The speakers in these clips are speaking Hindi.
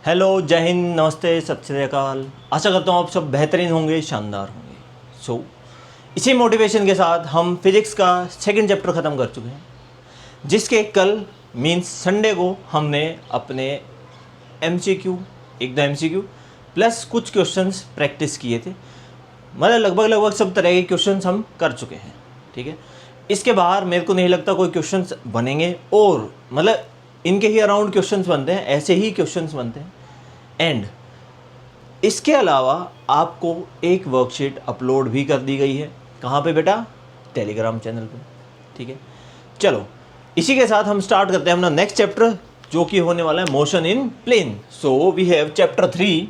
हेलो, जय हिंद, नमस्ते, सत श्री अकाल। आशा करता हूँ आप सब बेहतरीन होंगे, शानदार होंगे। इसी मोटिवेशन के साथ हम फिजिक्स का सेकंड चैप्टर ख़त्म कर चुके हैं, जिसके कल मीन्स संडे को हमने अपने एमसीक्यू, एक दो एमसीक्यू प्लस कुछ क्वेश्चंस प्रैक्टिस किए थे। मतलब लगभग सब तरह के क्वेश्चंस हम कर चुके हैं। ठीक है, इसके बाहर मेरे को नहीं लगता कोई क्वेश्चंस बनेंगे, और मतलब इनके ही अराउंड क्वेश्चंस बनते हैं, ऐसे ही क्वेश्चंस बनते हैं। एंड इसके अलावा आपको एक वर्कशीट अपलोड भी कर दी गई है। कहाँ पे बेटा? टेलीग्राम चैनल पे। ठीक है, चलो इसी के साथ हम स्टार्ट करते हैं अपना नेक्स्ट चैप्टर, जो कि होने वाला है motion in plane. So we have chapter 3,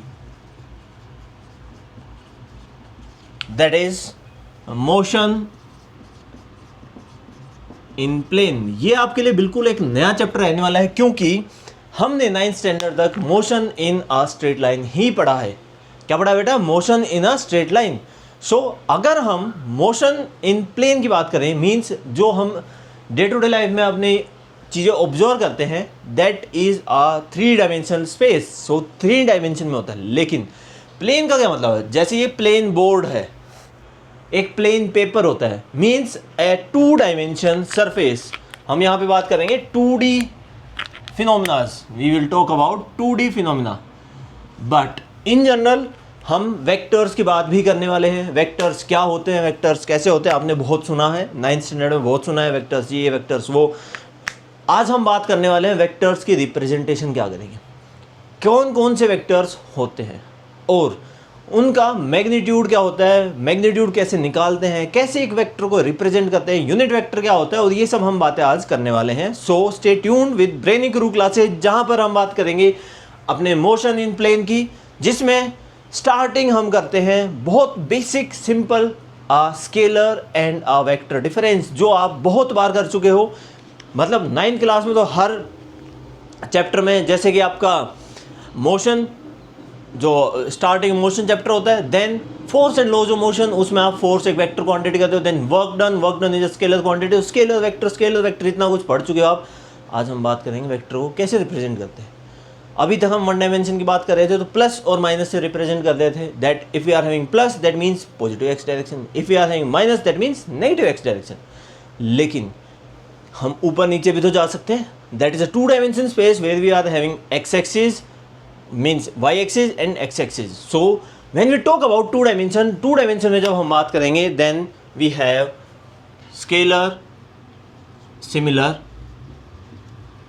that is motion in plane. ये आपके लिए बिल्कुल एक नया चैप्टर रहने वाला है, क्योंकि हमने 9th स्टैंडर्ड तक motion in a straight line ही पढ़ा है। क्या पढ़ा बेटा? Motion in a straight line. So अगर हम मोशन इन प्लेन की बात करें, मीन्स जो हम डे टू डे लाइफ में अपनी चीज़ें ऑब्जर्व करते हैं, that is a 3 dimensional space. So 3 dimension में होता है। लेकिन प्लेन का क्या मतलब है? जैसे ये प्लेन बोर्ड है, एक प्लेन पेपर होता है, मीन्स ए 2 डायमेंशन सरफेस। हम यहाँ पे बात करेंगे 2D phenomenas. We will talk about 2D phenomena, but in general हम वेक्टर्स की बात भी करने वाले हैं। वेक्टर्स क्या होते हैं, वेक्टर्स कैसे होते हैं, आपने बहुत सुना है, 9th स्टैंडर्ड में बहुत सुना है, वेक्टर्स ये, वेक्टर्स वो। आज हम बात करने वाले हैं वेक्टर्स की रिप्रेजेंटेशन क्या करेंगे, कौन कौन से वेक्टर्स होते हैं और उनका मैग्नीट्यूड क्या होता है, मैग्नीट्यूड कैसे निकालते हैं, कैसे एक वेक्टर को रिप्रेजेंट करते हैं, यूनिट वेक्टर क्या होता है, और ये सब हम बातें आज करने वाले हैं। So stay tuned with brainy Guru classes, जहां पर हम बात करेंगे अपने मोशन इन प्लेन की, जिसमें स्टार्टिंग हम करते हैं बहुत basic simple scalar and a vector difference, जो आप बहुत बार कर चुके हो। मतलब 9th क्लास में तो हर चैप्टर में, जैसे कि आपका मोशन, जो स्टार्टिंग मोशन चैप्टर होता है, then force and laws of motion, उसमें आप फोर्स एक वेक्टर क्वांटिटी करते हो, then work done is a scalar quantity, scalar vector इतना कुछ पढ़ चुके हो आप। आज हम बात करेंगे वेक्टर को कैसे रिप्रेजेंट करते हैं। अभी तक हम 1 डायमेंशन की बात कर रहे थे, तो प्लस और माइनस से रिप्रेजेंट कर रहे थे, that if you are having plus that means positive x direction, if you are having minus that means negative x direction. लेकिन हम ऊपर नीचे भी तो जा सकते हैं, that is a 2 dimension space where we are having x axis means y axis and x axis. So when we talk about 2 dimension में जब हम बात करेंगे, then we have scalar, similar,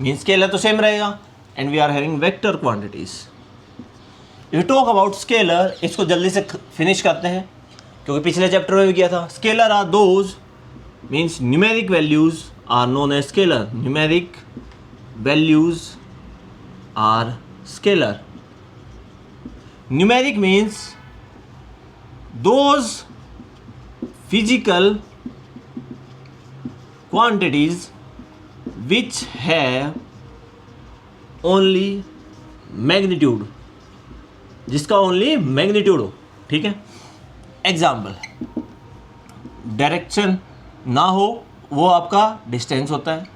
means scalar तो same रहेगा, and we are having vector quantities. If we talk about scalar, इसको जल्दी से फिनिश करते हैं, क्योंकि पिछले चैप्टर में भी किया था। Scalar are those, means numeric values are known as scalar. Numeric values are scalar. Numeric means those physical quantities which have only magnitude, जिसका only magnitude हो। ठीक है, एग्जाम्पल, डायरेक्शन ना हो वो आपका डिस्टेंस होता है,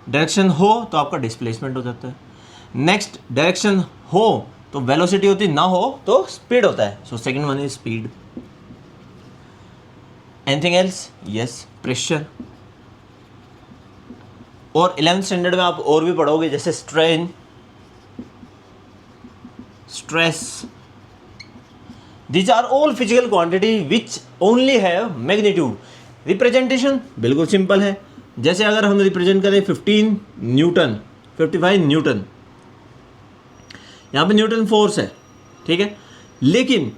डायरेक्शन हो तो आपका डिस्प्लेसमेंट हो जाता है। नेक्स्ट, डायरेक्शन हो तो वेलोसिटी होती, ना हो तो स्पीड होता है। So second one is speed. Anything else? Yes, pressure. और 11th स्टैंडर्ड में आप और भी पढ़ोगे, जैसे strain, stress. These are all physical quantity which only have magnitude. Representation बिल्कुल सिंपल है। जैसे अगर हम रिप्रेजेंट करें 15 न्यूटन, 55 न्यूटन, यहाँ पे न्यूटन फोर्स है, ठीक है, लेकिन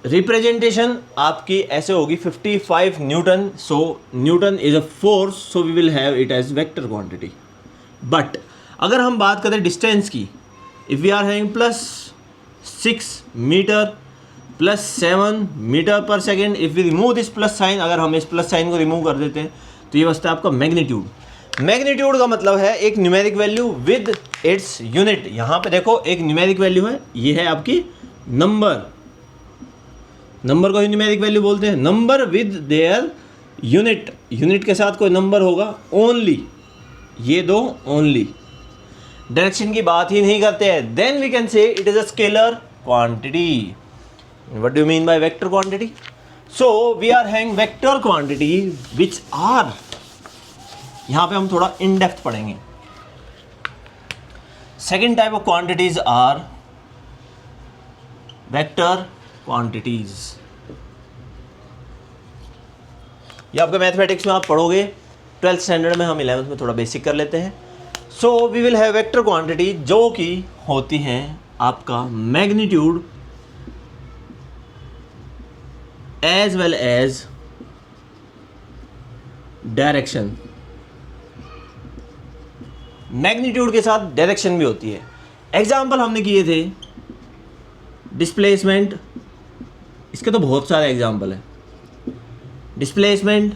रिप्रेजेंटेशन आपकी ऐसे होगी 55 newton. So newton is a force, so we will have it as vector quantity. But अगर हम बात करें डिस्टेंस की, if we are having +6 metre +7 metre per second, if we remove this plus sign, अगर हम इस प्लस साइन को रिमूव कर देते हैं तो ये बचता है आपका मैग्नीट्यूड। मैग्नीट्यूड का मतलब है एक numeric value with its unit. यहाँ पे देखो एक न्यूमेरिक वैल्यू है, ये है आपकी नंबर, नंबर को ही न्यूमेरिक वैल्यू बोलते हैं। Number with their unit, unit के साथ कोई नंबर होगा, ओनली, ये दो ओनली। डायरेक्शन की बात ही नहीं करते हैं, then we can say it is a scalar quantity. What do you mean by vector quantity? So we are having vector quantity which are, यहां पे हम थोड़ा इन डेप्थ पढ़ेंगे. Second type of quantities are vector quantities. ये आपका मैथमेटिक्स में आप पढ़ोगे 12th स्टैंडर्ड में, हम 11th में थोड़ा बेसिक कर लेते हैं. So we will have vector quantity जो कि होती हैं आपका magnitude as well as direction. Magnitude के साथ डायरेक्शन भी होती है. एग्जाम्पल हमने किए थे डिस्प्लेसमेंट, इसके तो बहुत सारे एग्जाम्पल हैं. डिस्प्लेसमेंट,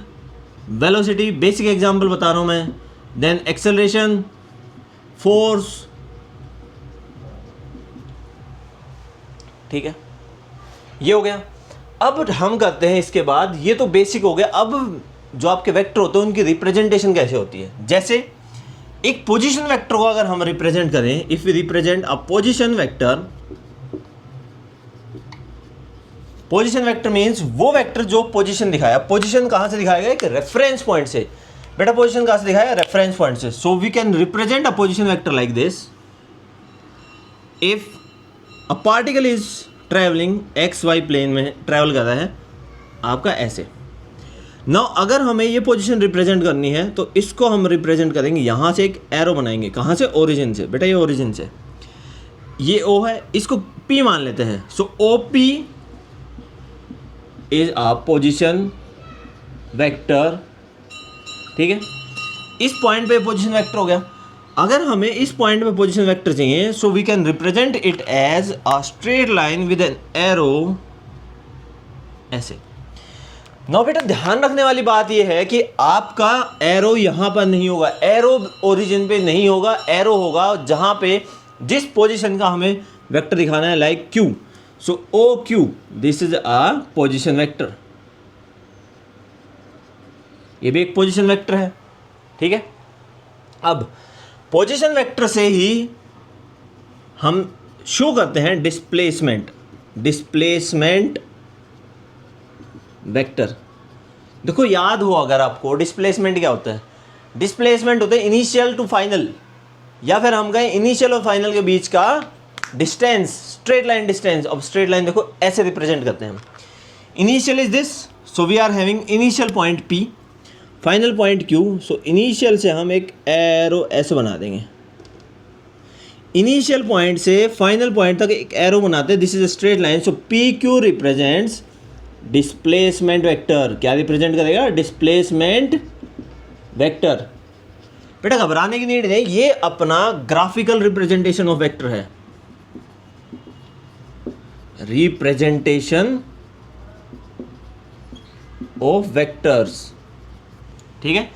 वेलोसिटी, बेसिक एग्जाम्पल बता रहा हूँ मैं. Then acceleration, force. ठीक है, ये हो गया. अब हम करते हैं इसके बाद, ये तो बेसिक हो गया. अब जो आपके वेक्टर होते हैं उनकी रिप्रेजेंटेशन कैसे होती है. जैसे एक पोजीशन वेक्टर को अगर हम रिप्रेजेंट करें, if we represent a position vector, position vector means वो वेक्टर जो पोजीशन दिखाया. पोजीशन कहां से दिखाएगा? एक रेफरेंस पॉइंट से. बेटा पोजीशन कहां से दिखाया? रेफरेंस पॉइंट से. So we can represent a position vector like this. If a particle is travelling x y plane में ट्रेवल कर रहा है आपका ऐसे. नाउ अगर हमें ये पोजीशन रिप्रेजेंट करनी है तो इसको हम रिप्रेजेंट करेंगे, यहां से एक एरो बनाएंगे. कहां से? ओरिजिन से. बेटा ये ओरिजिन से, ये ओ है, इसको पी मान लेते हैं. So O P is a position vector. ठीक है, इस पॉइंट पे पोजीशन वेक्टर हो गया. अगर हमें इस पॉइंट पे पोजीशन वेक्टर चाहिए, so we can represent it as a straight line with an arrow ऐसे. नाउ बेटा ध्यान रखने वाली बात यह है कि आपका एरो यहां पर नहीं होगा, एरो ओरिजिन पे नहीं होगा, एरो होगा जहां पे जिस पोजीशन का हमें वेक्टर दिखाना है, like Q. So O Q, this is a position vector. ये भी एक पोजीशन वेक्टर है. ठीक है, अब पोजीशन वेक्टर से ही हम शो करते हैं डिस्प्लेसमेंट. Displacement vector. देखो याद हो अगर आपको, डिस्प्लेसमेंट क्या होता है? डिस्प्लेसमेंट होता है इनिशियल टू फाइनल, या फिर हम कहें इनिशियल और फाइनल के बीच का डिस्टेंस, स्ट्रेट लाइन डिस्टेंस. अब स्ट्रेट लाइन देखो ऐसे रिप्रेजेंट करते हैं हम. Initial is this, so we are having initial point P, final point Q. So initial से हम एक एरो ऐसे बना देंगे. इनिशियल पॉइंट से फाइनल पॉइंट तक एक एरो बनाते हैं. This is a straight line. So P Q represents displacement vector. क्या रिप्रेजेंट करेगा? Displacement vector. बेटा घबराने की नीड नहीं, ये अपना ग्राफिकल रिप्रेजेंटेशन ऑफ वेक्टर है. Representation of vectors. ठीक है,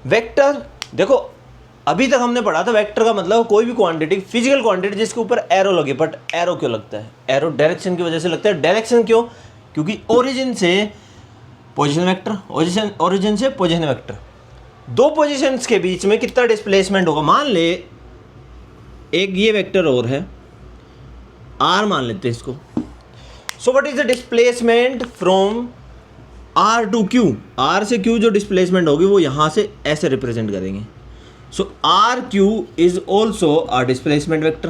वेक्टर देखो अभी तक हमने पढ़ा था वेक्टर का मतलब कोई भी क्वांटिटी, फिजिकल क्वांटिटी जिसके ऊपर एरो लगे. बट एरो क्यों लगता है? एरो डायरेक्शन की वजह से लगता है. डायरेक्शन क्यों? क्योंकि ओरिजिन से पोजीशन वेक्टर, ओरिजिन से पोजीशन वेक्टर, दो पोजीशंस के बीच में कितना डिस्प्लेसमेंट होगा. मान ले एक ये वेक्टर और है, आर मान लेते हैं इसको. So what is the displacement from R to Q? R से क्यू जो डिस्प्लेसमेंट होगी वो यहां से ऐसे रिप्रेजेंट करेंगे. So R Q is also a displacement vector.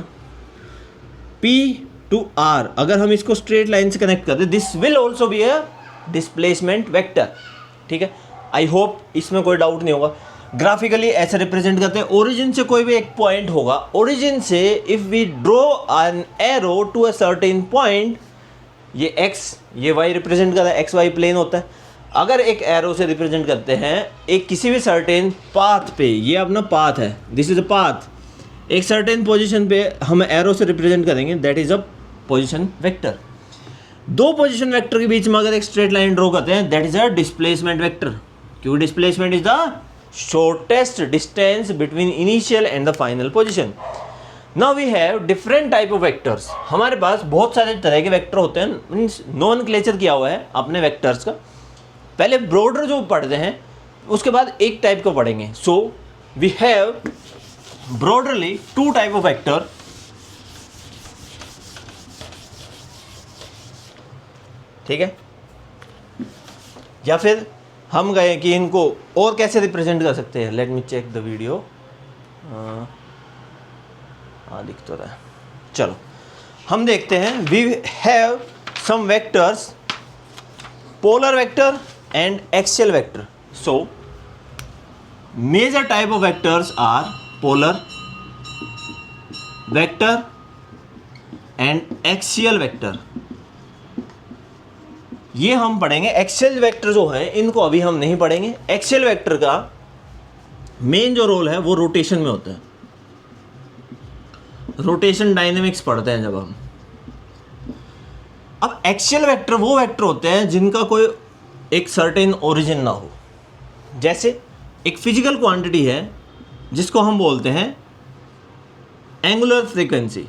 P to R अगर हम इसको स्ट्रेट लाइन से कनेक्ट करते, this will also be a displacement vector. ठीक है, आई होप इसमें कोई डाउट नहीं होगा. ग्राफिकली ऐसे रिप्रेजेंट करते हैं. ओरिजिन से कोई भी एक पॉइंट होगा, ओरिजिन से if we draw an arrow to a certain point, ये x ये y रिप्रेजेंट करता है, एक्स वाई प्लेन होता है. अगर एक एरो से रिप्रेजेंट करते हैं एक किसी भी सर्टेन पाथ पे, ये अपना पाथ है, दिस इज अ पाथ, एक सर्टेन पोजीशन पे हम एरो से रिप्रेजेंट करेंगे, that is a position vector. दो पोजीशन वेक्टर के बीच में अगर एक स्ट्रेट लाइन ड्रॉ करते हैं, that is a displacement vector. क्योंकि displacement is the shortest distance between initial and the final position. Now we have different type of vectors. हमारे पास बहुत सारे तरह के वेक्टर होते हैं, मीन्स नोमेनक्लेचर किया हुआ है अपने वेक्टर्स का. पहले ब्रॉडर जो पढ़ते हैं उसके बाद एक टाइप को पढ़ेंगे. So we have broadly two type of vector, ठीक है, या फिर हम गए कि इनको और कैसे रिप्रेजेंट कर सकते हैं. Let me check the video. हाँ दिख तो रहा है. चलो हम देखते हैं. We have some vectors, polar vector and axial vector. So major type of vectors are polar vector and axial vector. ये हम पढ़ेंगे. एक्सियल वेक्टर जो है इनको अभी हम नहीं पढ़ेंगे. एक्सियल वेक्टर का मेन जो रोल है वो रोटेशन में होता है. रोटेशन डायनेमिक्स पढ़ते हैं जब हम. अब एक्सियल वेक्टर वो वेक्टर होते हैं जिनका कोई एक सर्टेन ओरिजिन ना हो. जैसे एक फिजिकल क्वांटिटी है जिसको हम बोलते हैं एंगुलर फ्रीक्वेंसी,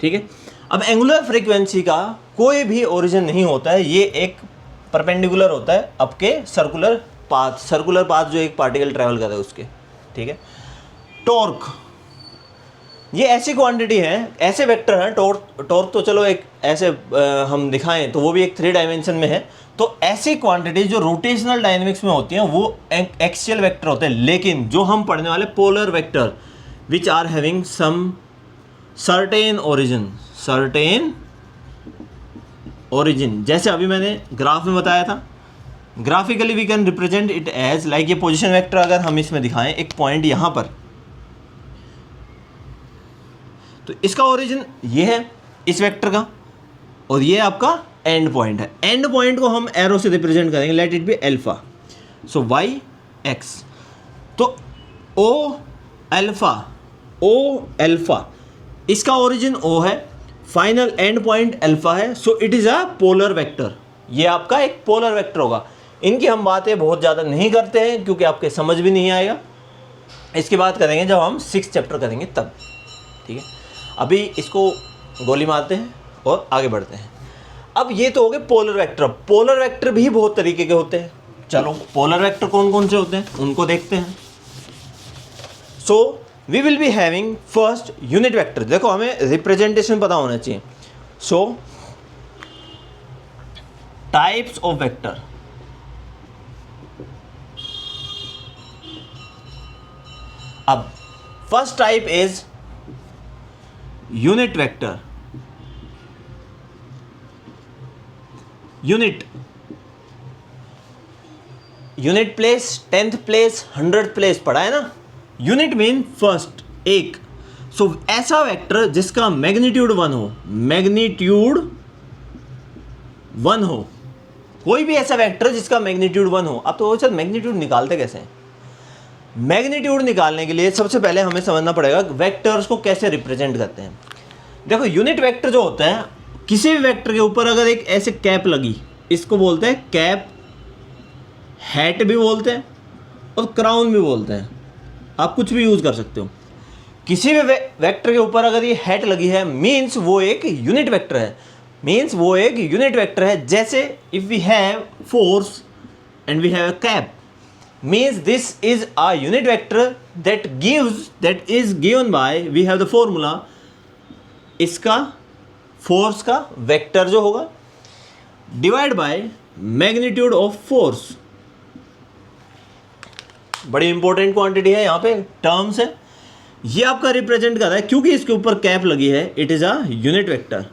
ठीक है. अब एंगुलर फ्रीक्वेंसी का कोई भी ओरिजिन नहीं होता है. ये एक परपेंडिकुलर होता है आपके सर्कुलर पाथ जो एक पार्टिकल ट्रैवल कर रहा है उसके, ठीक है. टॉर्क, ये ऐसी क्वांटिटी है, ऐसे वेक्टर हैं. टॉर्क तो चलो एक ऐसे हम दिखाएं तो वो भी एक 3 डायमेंशन में है. तो ऐसी क्वांटिटी जो रोटेशनल डायनेमिक्स में होती हैं वो एक्सियल वेक्टर होते हैं. लेकिन जो हम पढ़ने वाले polar vector which are having some certain origin, जैसे अभी मैंने ग्राफ में बताया था. Graphically we can represent it as like ये पोजीशन वेक्टर. अगर हम इसमें दिखाएं एक पॉइंट यहाँ पर, तो इसका ओरिजिन ये है इस वेक्टर का, और ये आपका एंड पॉइंट है. एंड पॉइंट को हम एरो से रिप्रेजेंट करेंगे. Let it be alpha. So y x. तो ओ अल्फा इसका ओरिजिन ओ है, फाइनल एंड पॉइंट अल्फा है. So it is a polar vector. ये आपका एक पोलर वेक्टर होगा. इनकी हम बातें बहुत ज़्यादा नहीं करते हैं क्योंकि आपके समझ भी नहीं आएगा. इसकी बात करेंगे जब हम 6th चैप्टर करेंगे तब, ठीक है. अभी इसको गोली मारते हैं और आगे बढ़ते हैं. अब ये तो हो गए पोलर वेक्टर. पोलर वेक्टर भी बहुत तरीके के होते हैं. चलो पोलर वेक्टर कौन कौन से होते हैं उनको देखते हैं. So we will be having first unit vector. देखो हमें रिप्रेजेंटेशन पता होना चाहिए. So types of vector. अब first type is unit vector. Unit place, 10th place, 100th place पढ़ा है ना. यूनिट मीन फर्स्ट, एक. सो ऐसा वेक्टर जिसका मैग्नीट्यूड 1 हो, कोई भी ऐसा वेक्टर जिसका मैग्नीट्यूड 1 हो. अब तो सर मैग्नीट्यूड निकालते कैसे हैं? मैग्नीट्यूड निकालने के लिए सबसे पहले हमें समझना पड़ेगा वेक्टर्स को कैसे रिप्रेजेंट करते हैं. देखो यूनिट वेक्टर जो होता है, किसी भी वेक्टर के ऊपर अगर एक ऐसे कैप लगी, इसको बोलते हैं कैप. हैट भी बोलते हैं और क्राउन भी बोलते हैं. आप कुछ भी यूज़ कर सकते हो. किसी भी वेक्टर के ऊपर अगर ये हैट लगी है मीन्स वो एक यूनिट वेक्टर है. जैसे if we have force and we have a cap, means this is a unit vector that is given by, we have the formula, इसका फोर्स का वेक्टर जो होगा divide by magnitude of force. बड़ी इंपॉर्टेंट क्वांटिटी है, यहाँ पे टर्म्स है. ये आपका रिप्रेजेंट कर रहा है क्योंकि इसके ऊपर कैप लगी है. It is a unit vector.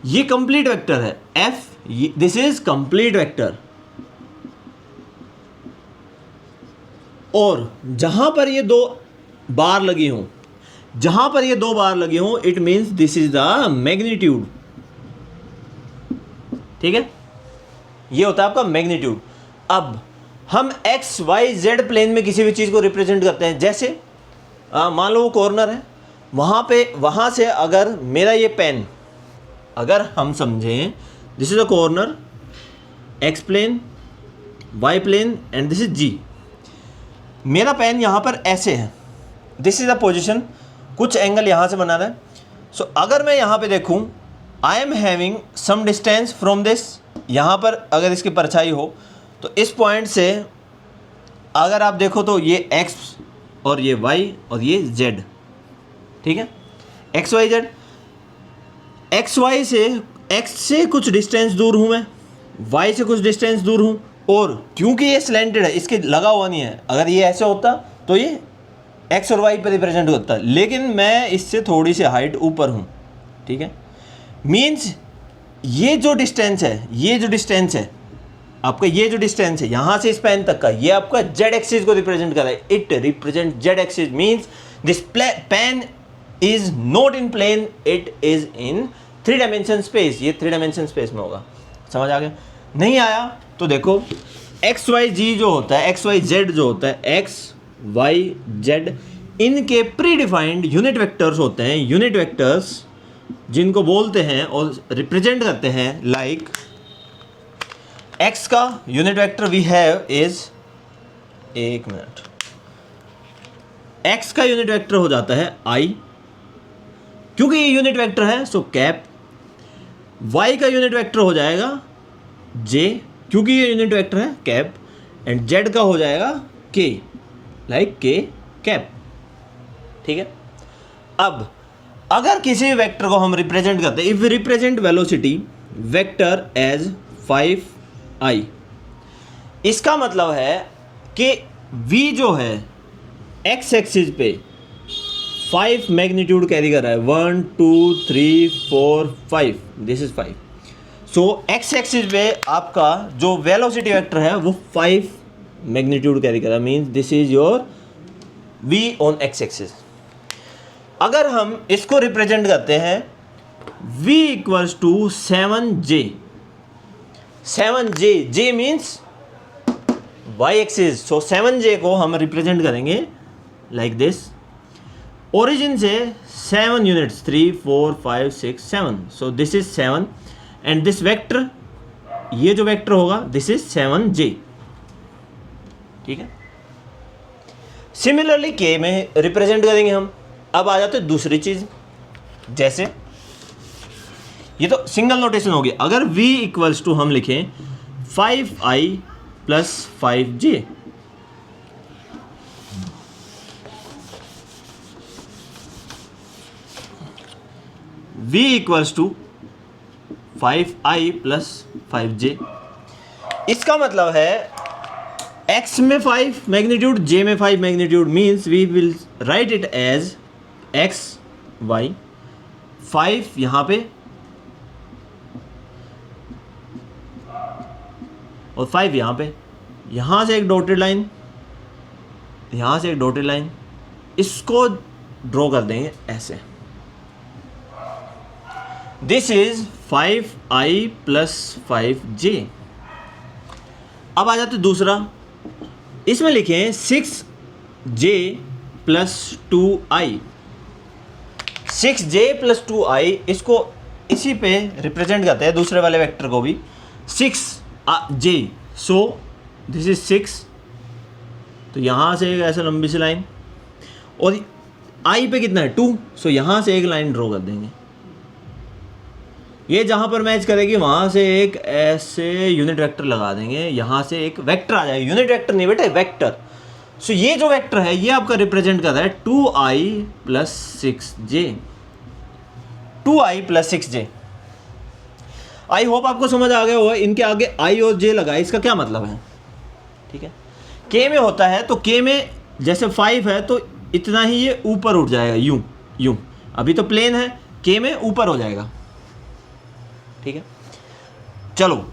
ये कंप्लीट वेक्टर है F. This is complete vector. और जहां पर ये दो बार लगी हों, it means this is the magnitude. ठीक है, ये होता है आपका मैग्नीट्यूड. अब हम एक्स वाई जेड प्लेन में किसी भी चीज़ को रिप्रेजेंट करते हैं. जैसे मान लो वो कॉर्नर है, वहाँ से अगर मेरा ये पेन, अगर हम समझें this is a corner, X plane, Y plane and this is G. मेरा पेन यहाँ पर ऐसे है, दिस इज अ पोजिशन, कुछ एंगल यहाँ से बनाना है. सो अगर मैं यहाँ पे देखूँ, I am having some distance from this. यहाँ पर अगर इसकी परछाई हो तो इस पॉइंट से अगर आप देखो तो ये x और ये y और ये z, ठीक है, x y z, x y से x से कुछ डिस्टेंस दूर हूँ मैं, y से कुछ डिस्टेंस दूर हूँ, और क्योंकि ये स्लैंटेड है, इसके लगा हुआ नहीं है, अगर ये ऐसे होता तो ये x और y पर रिप्रेजेंट होता, लेकिन मैं इससे थोड़ी सी हाइट ऊपर हूँ, ठीक है, मीन्स ये जो डिस्टेंस है आपका, ये जो डिस्टेंस है यहाँ से इस पेन तक का, ये आपका z एक्सिस को रिप्रेजेंट कर रहा है, it represent z axis, means this pen is not in plane, it is in 3 dimension space, ये 3 डायमेंशन स्पेस में होगा। समझ आ गया? नहीं आया तो देखो एक्स वाई जी जो होता है, एक्स वाई जेड जो होता है, एक्स वाई जेड इनके प्री डिफाइंड यूनिट वेक्टर्स होते हैं, यूनिट वेक्टर्स जिनको बोलते हैं और रिप्रेजेंट करते हैं लाइक एक्स का unit vector we have is, एक मिनट, एक्स का यूनिट वेक्टर हो जाता है आई, क्योंकि ये यूनिट वेक्टर है सो कैप, वाई का यूनिट वेक्टर हो जाएगा जे, क्योंकि ये यूनिट वेक्टर है कैप, एंड जेड का हो जाएगा के, लाइक के कैप, ठीक है। अब अगर किसी वेक्टर को हम रिप्रेजेंट करते हैं, if we represent velocity vector as 5i, इसका मतलब है कि v जो है x एक्सिस पे 5 मैग्नीट्यूड कैरी कर रहा है, 1 2 3 4 5, this is 5, so x axis पे आपका जो वेलोसिटी वेक्टर है वो 5 मैग्नीट्यूड कैरी कर रहा है, means this is your v on x axis. अगर हम इसको रिप्रेजेंट करते हैं v equals to 7j, 7j, j means y axis, so 7j को हम रिप्रेजेंट करेंगे लाइक दिस, ओरिजिन से 7 units 3 4 5 6 7, so this is 7 and this vector, ये जो वेक्टर होगा दिस इज 7j, ठीक है। सिमिलरली k में रिप्रेजेंट करेंगे हम। अब आ जाते हैं दूसरी चीज, जैसे ये तो सिंगल नोटेशन होगी, अगर v इक्वल्स टू हम लिखें 5i plus 5j, v equals to 5i plus 5j, इसका मतलब है x में 5 मैग्नीट्यूड, j में 5 magnitude, means we will write it as x y, 5 यहाँ पे और 5 यहाँ पे, यहाँ से एक डॉटेड लाइन, यहाँ से एक डॉटेड लाइन, इसको ड्रॉ कर देंगे ऐसे, this is 5i plus 5j। अब आ जाते दूसरा, इसमें लिखें 6j plus 2i, 6j plus 2i, इसको इसी पे रिप्रेजेंट करते हैं दूसरे वाले वेक्टर को भी, 6j, सो दिस इज 6, तो यहाँ से एक ऐसा लंबी सी लाइन, और i पे कितना है 2, सो यहाँ से एक लाइन ड्रॉ कर देंगे, ये जहाँ पर मैच करेगी वहाँ से एक ऐसे यूनिट वेक्टर लगा देंगे, यहाँ से एक वेक्टर आ जाएगा, यूनिट वेक्टर नहीं बेटा वेक्टर, सो ये जो वेक्टर है ये आपका रिप्रेजेंट कर रहा है 2i plus 6j, 2i plus 6j। आई होप आपको समझ आ गया होगा, इनके आगे i और j लगा है, इसका क्या मतलब है, ठीक है। k में होता है तो k में जैसे 5 है तो इतना ही ये ऊपर उठ जाएगा, यूं यूं, अभी तो प्लेन है, k में ऊपर हो जाएगा, ठीक है। चलो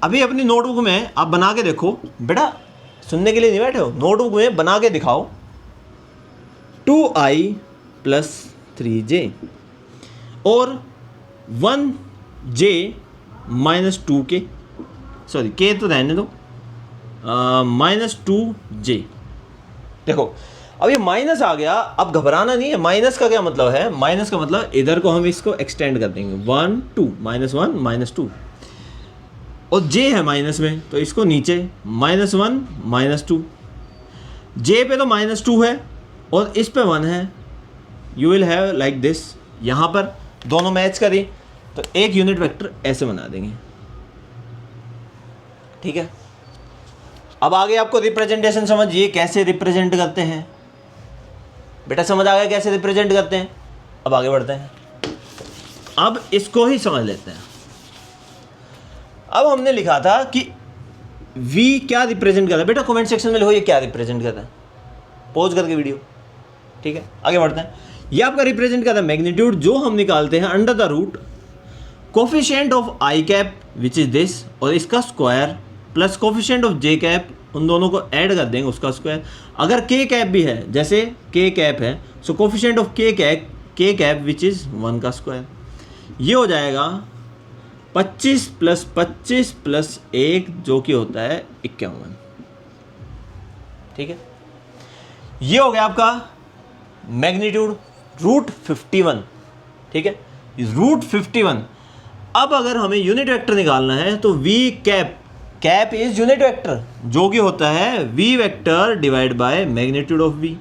अभी अपनी नोटबुक में आप बना के देखो, बेटा सुनने के लिए नहीं बैठे हो, नोटबुक में बना के दिखाओ 2i प्लस 3j और 1j minus 2k, sorry k तो रहने दो, माइनस 2j। देखो अब ये माइनस आ गया, अब घबराना नहीं है, माइनस का क्या मतलब है, माइनस का मतलब इधर को हम इसको एक्सटेंड कर देंगे, 1 2 -1 -2, और j है माइनस में तो इसको नीचे -1 -2, j पे तो -2 है और इस पे 1 है, you will have like this, यहाँ पर दोनों मैच करी तो एक यूनिट वेक्टर ऐसे बना देंगे, ठीक है। अब आगे आपको रिप्रेजेंटेशन समझिए कैसे रिप्रेजेंट करते हैं। बेटा समझ आ गया कैसे रिप्रेजेंट करते हैं? अब आगे बढ़ते हैं, अब इसको ही समझ लेते हैं। अब हमने लिखा था कि v क्या रिप्रेजेंट करता है, बेटा कमेंट सेक्शन में लिखो ये क्या रिप्रेजेंट करता है, पॉज करके वीडियो, ठीक है। आगे बढ़ते हैं, ये आपका रिप्रेजेंट करता है मैग्नीट्यूड, जो हम निकालते हैं under the root coefficient of i cap which is this, और इसका square plus coefficient of j cap, उन दोनों को ऐड कर देंगे उसका स्क्वायर। अगर के कैप भी है, जैसे के कैप है, सो कोफिशिएंट ऑफ के कैप विच इज 1 का स्क्वायर। ये हो जाएगा 25 प्लस 25 प्लस 1 जो कि होता है 51, ठीक है। ये हो गया आपका मैग्नीट्यूड रूट 51, ठीक है, रूट 51। अब अगर हमें यूनिट वेक्टर निकालना है तो v cap is unit vector, जो कि होता है v vector divide by magnitude of v।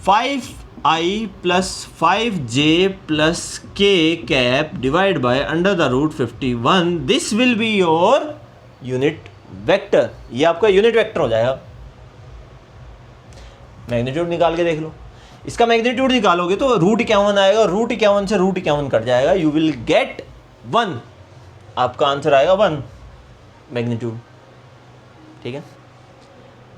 5i plus 5j plus k cap divide by under the root 51, this will be your unit vector. ये आपका यूनिट वेक्टर हो जाएगा। मैग्नीट्यूड निकाल के देख लो, इसका मैग्नीट्यूड निकालोगे तो रूट 51 आएगा, रूट 51 से रूट 51 कट जाएगा, यू विल गेट 1, आपका आंसर आएगा 1 मैग्नीट्यूड, ठीक है।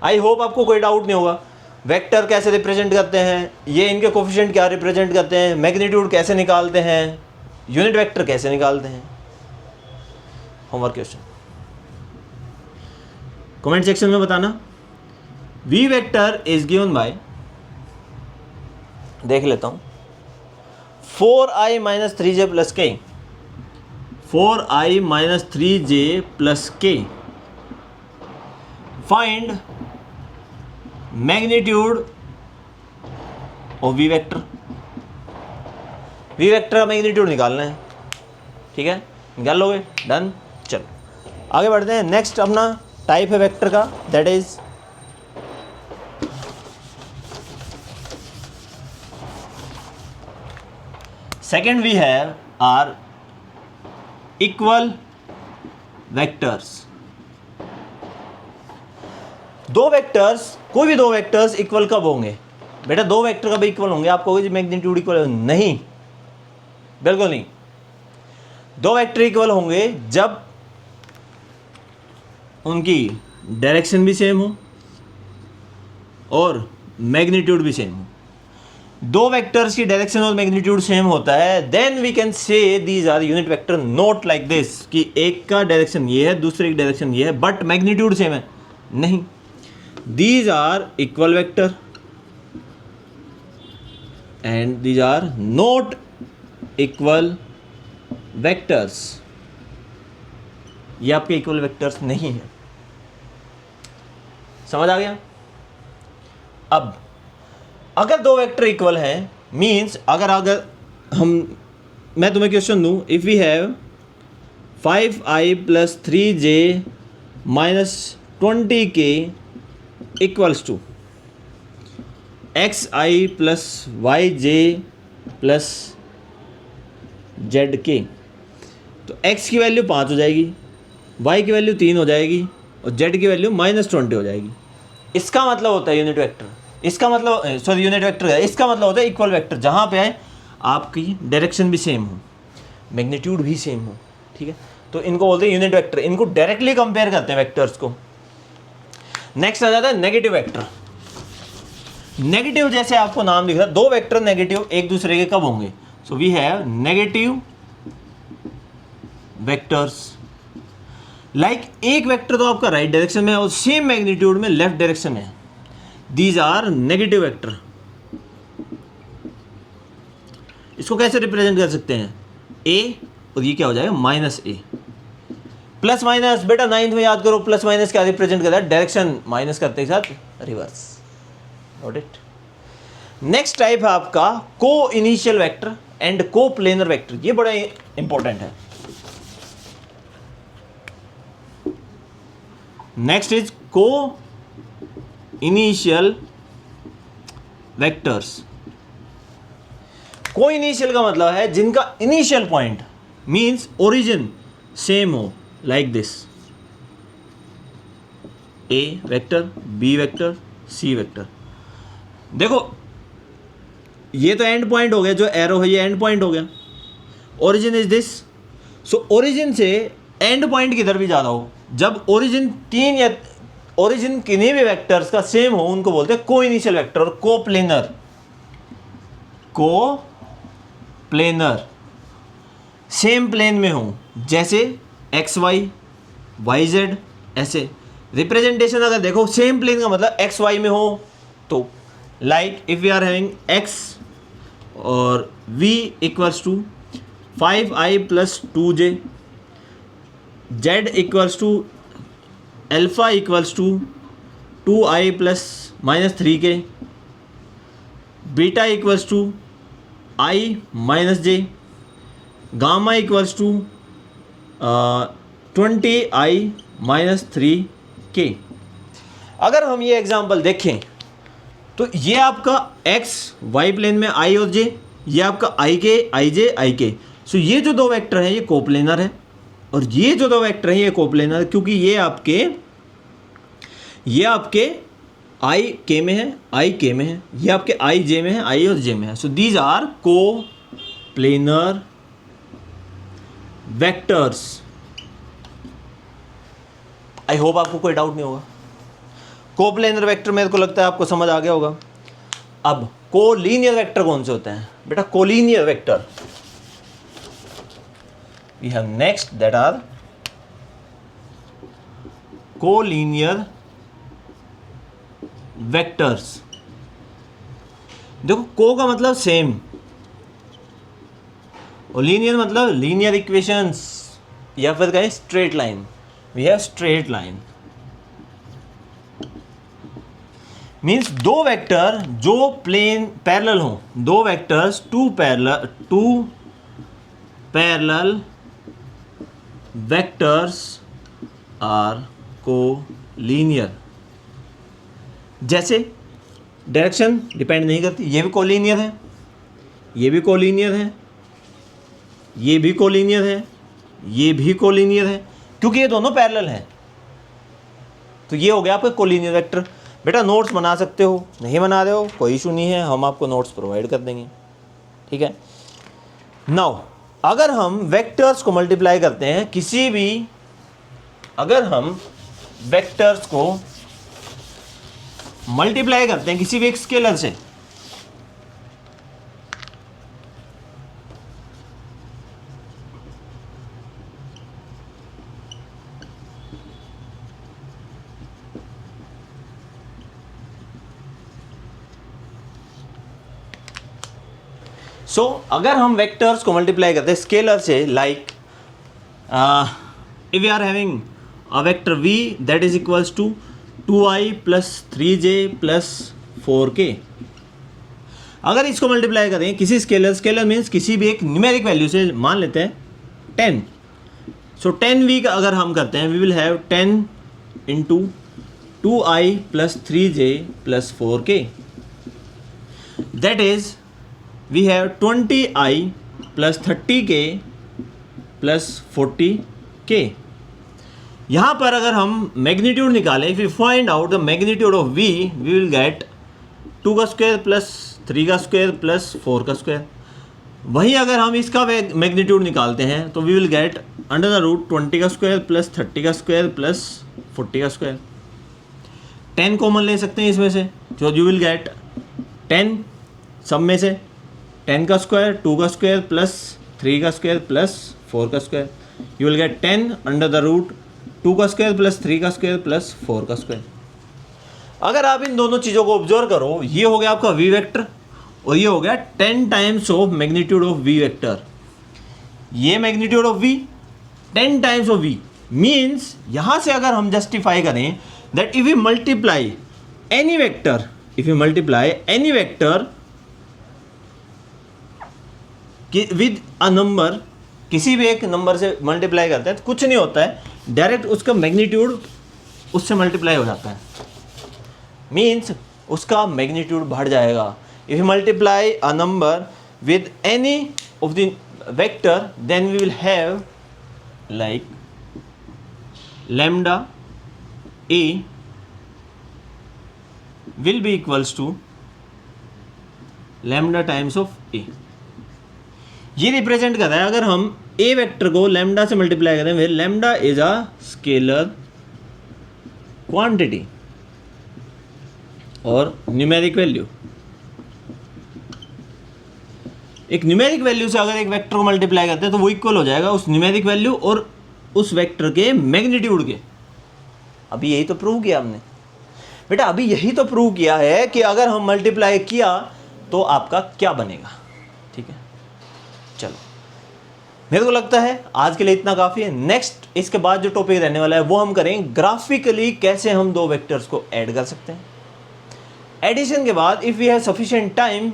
आई होप आपको कोई डाउट नहीं होगा। वेक्टर कैसे रिप्रेजेंट करते हैं, ये इनके कोफिशिएंट क्या रिप्रेजेंट करते हैं, मैग्नीट्यूड कैसे निकालते हैं, यूनिट वेक्टर कैसे निकालते हैं। होमवर्क क्वेश्चन कमेंट सेक्शन में बताना। v vector is given by, देख लेता हूं, 4i minus 3j plus k, 4i minus 3j plus k, find magnitude of v vector. v vector का मैग्नीट्यूड निकालना है, ठीक है, निकाल लोगे, डन। चलो आगे बढ़ते हैं। नेक्स्ट अपना टाइप है वेक्टर का, that is second we have are equal vectors. दो वेक्टर्स, कोई भी दो वेक्टर्स इक्वल कब होंगे? बेटा दो वेक्टर कब इक्वल होंगे? आप कहोगे मैग्नीट्यूड इक्वल है, नहीं, बिल्कुल नहीं। दो वेक्टर इक्वल होंगे जब उनकी डायरेक्शन भी सेम हो और मैग्नीट्यूड भी सेम हो। दो वेक्टर्स की डायरेक्शन और मैग्नीट्यूड सेम होता है, then we can say these are unit vector, not like this कि एक का डायरेक्शन ये है दूसरे की डायरेक्शन ये है बट मैग्नीट्यूड सेम है, नहीं। These are equal vector and these are not equal vectors. ये आपके इक्वल वेक्टर्स नहीं है, समझ आ गया? अब अगर दो वेक्टर इक्वल हैं, मीन्स अगर मैं तुम्हें क्वेश्चन दूं, if we have 5i plus 3j minus 20k equals to xi plus yj plus zk, तो x की वैल्यू 5 हो जाएगी, y की वैल्यू 3 हो जाएगी और z की वैल्यू -20 हो जाएगी। इसका मतलब होता है यूनिट वेक्टर, इसका मतलब सॉरी यूनिट वेक्टर है, इसका मतलब होता है इक्वल वेक्टर, जहाँ पे आपकी डायरेक्शन भी सेम हो, मैग्नीट्यूड भी सेम हो, ठीक है, तो इनको बोलते हैं यूनिट वेक्टर। इनको डायरेक्टली कंपेयर करते हैं वेक्टर्स को। नेक्स्ट आ जाता है नेगेटिव वेक्टर। नेगेटिव जैसे आपको नाम दिख रहा है, दो वेक्टर नेगेटिव एक दूसरे के कब होंगे? So we have negative vectors. Like एक वेक्टर तो आपका राइट डायरेक्शन में है और सेम मैग्नीट्यूड में लेफ्ट डायरेक्शन में है, दीज आर नेगेटिव वेक्टर। इसको कैसे रिप्रेजेंट कर सकते हैं? ए और ये क्या हो जाएगा -a, प्लस माइनस। बेटा 9th में याद करो, प्लस माइनस क्या रिप्रेजेंट करता है? डायरेक्शन, माइनस करते के साथ reverse. Note it. Next type है आपका coinitial vector and coplanar vector. ये बड़ा इंपॉर्टेंट है। Next is coinitial vectors. Coinitial का मतलब है जिनका initial point means origin same हो, like this, A vector, B vector, C vector. देखो ये तो एंड पॉइंट हो गया, जो एरो है ये एंड पॉइंट हो गया। Origin is this, so origin से एंड पॉइंट किधर भी ज़्यादा हो, जब ओरिजिन तीन या ओरिजिन किन्हीं भी वेक्टर्स का सेम हो उनको बोलते हैं को इनिशियल वेक्टर और कोप्लेनर। कोप्लेनर सेम प्लेन में हो, जैसे एक्स वाई, वाई जेड, ऐसे रिप्रेजेंटेशन अगर देखो सेम प्लेन का मतलब एक्स वाई में हो तो like if we are having x और v equals to 5i plus 2j, z equals to alpha equals to 2i plus minus 3k, beta equals to i minus j, gamma equals to 20i minus 3k। अगर हम ये एग्जांपल देखें तो ये आपका x y प्लेन में i और j, ये आपका i j i k। सो ये जो दो वेक्टर हैं ये कोप्लेनर है, और ये जो दो वेक्टर हैं ये कोप्लेनर है, क्योंकि ये आपके i k में है, i k में है, ये आपके i j में है, i और j में है। So these are coplanar vectors. I hope आपको कोई डाउट नहीं होगा। कोप्लेनर वेक्टर मेरे को लगता है आपको समझ आ गया होगा। अब कोलीनियर वेक्टर कौन से होते हैं बेटा? Collinear vector we have next that are collinear vectors. देखो को का मतलब सेम और लीनियर मतलब लीनियर इक्वेशंस, या फिर कहें straight line. We have straight line means दो वेक्टर जो प्लेन पैरेलल हो, दो vectors two parallel vectors are collinear. जैसे डायरेक्शन डिपेंड नहीं करती, ये भी कोलीनियर है, ये भी कोलीनियर है, ये भी कोलीनियर है, ये भी कोलीनियर है, क्योंकि ये दोनों पैरेलल हैं। तो ये हो गया आपका कोलीनियर वेक्टर। बेटा नोट्स बना सकते हो, नहीं बना रहे हो कोई इशू नहीं है, हम आपको नोट्स प्रोवाइड कर देंगे, ठीक है। नाउ अगर हम वेक्टर्स को मल्टीप्लाई करते हैं किसी भी, अगर हम वेक्टर्स को मल्टीप्लाई करते हैं किसी भी एक स्केलर से, सो अगर हम वेक्टर्स को मल्टीप्लाई करते हैं स्केलर से, like if we are having a vector v that is equals to 2i plus 3j plus 4k। अगर इसको मल्टीप्लाई करें किसी स्केलर मीन्स किसी भी एक न्यूमेरिक वैल्यू से, मान लेते हैं 10। सो 10v का अगर हम करते हैं we will have 10 into 2i plus 3j plus 4k, that is we have 20i plus 30k plus 40k। यहाँ पर अगर हम मैग्नीट्यूड निकालें, if we find out the magnitude of v, we will get 2 का स्क्वायर प्लस 3 का स्क्वायर प्लस 4 का स्क्वायर। वहीं अगर हम इसका मैग्नीट्यूड निकालते हैं तो we will get under the root 20 का स्क्वायर प्लस 30 का स्क्वायर प्लस 40 का स्क्वायर। 10 कॉमन ले सकते हैं इसमें से, तो you will get 10 सब में से 10 का स्क्वायर, 2 का स्क्वायर प्लस 3 का स्क्वायर प्लस 4 का square. You will get 10 under the root 2 का स्क्वायर प्लस 3 का स्क्वायर प्लस 4 का स्क्वायर। अगर आप इन दोनों चीज़ों को ऑब्जर्व करो, ये हो गया आपका v वेक्टर और ये हो गया 10 times of magnitude of v vector. ये magnitude of v 10 times of v means यहाँ से अगर हम जस्टिफाई करें that if you multiply any vector with a number, किसी भी एक नंबर से मल्टीप्लाई करते हैं तो कुछ नहीं होता है, डायरेक्ट उसका मैग्नीट्यूड उससे मल्टीप्लाई हो जाता है, मीन्स उसका मैग्नीट्यूड बढ़ जाएगा। If you multiply a number with any of the vector then we will have like lambda A will be equals to lambda times of A. ये रिप्रेजेंट करता है, अगर हम ए वेक्टर को लैम्डा से मल्टीप्लाई करें, फिर lambda is a scalar quantity और न्यूमेरिक वैल्यू। एक न्यूमेरिक वैल्यू से अगर एक वेक्टर को मल्टीप्लाई करते हैं तो वो इक्वल हो जाएगा उस न्यूमेरिक वैल्यू और उस वेक्टर के मैग्नीट्यूड के। अभी यही तो प्रूव किया हमने बेटा, अभी यही तो प्रूव किया है कि अगर हम मल्टीप्लाई किया तो आपका क्या बनेगा। ठीक है, चलो मेरे को लगता है आज के लिए इतना काफ़ी है। नेक्स्ट इसके बाद जो टॉपिक रहने वाला है वो हम करें ग्राफिकली कैसे हम दो वेक्टर्स को ऐड कर सकते हैं। एडिशन के बाद if we have sufficient time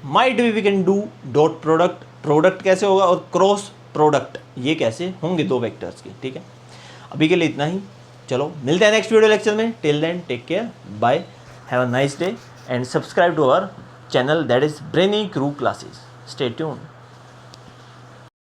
might we can do dot product, product कैसे होगा और क्रॉस प्रोडक्ट ये कैसे होंगे दो वेक्टर्स के। ठीक है, अभी के लिए इतना ही, चलो मिलते हैं नेक्स्ट वीडियो लेक्चर में। Till then take care, bye, have a nice day and subscribe to our channel, that is Brainy Crew Classes. Stay tuned.